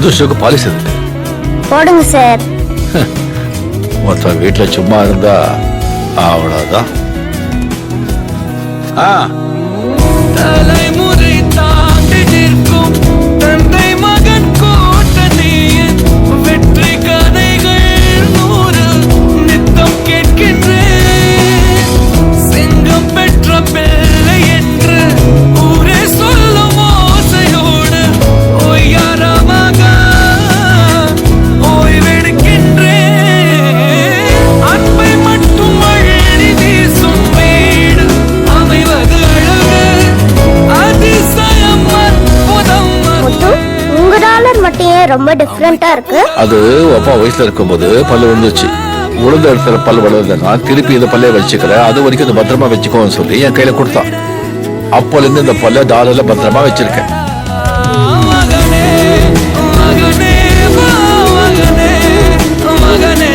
புது ஷோக்கு பாலிசி இருக்கு. போடுங்க சார். மொத்தம் வீட்டுல சும்மா இருந்தா அவ்வளவுதான். தலைமுறை தாண்டி நிற்கும் தந்தை மகன் கூட்டணியின் வெற்றி கதைகள் 100 நித்தம் கேட்கின்றேன். சிங்கம் பெற்ற பிள்ளை என்று ஊரே சொல்லும் ஓசையோடு ஓய்யாரமாக ஓய்வெடுக்கின்றேன். அன்பை மட்டும் அள்ளி வீசும் வீடு அமைவது அழகு அதிசயம் அற்புதம். உங்க டாலர் மட்டும் ஏன் ரொம்ப டிஃப்ரெண்டா இருக்கு? அது அப்பா வயசுல இருக்கும்போது பல்லு விழுந்துச்சு. விழுந்த இடத்துல பல்லு விழுந்தா திருப்பி இந்த பல்லைய வச்சுக்கிறேன், அது வரைக்கும் இந்த பத்திரமா வச்சுக்கோன்னு சொல்லி என் கையில கொடுத்தான். அப்போல இருந்து இந்த பல்ல டாலர்ல பத்திரமா வச்சிருக்கேன். மகனே மகனே மகனே மகனே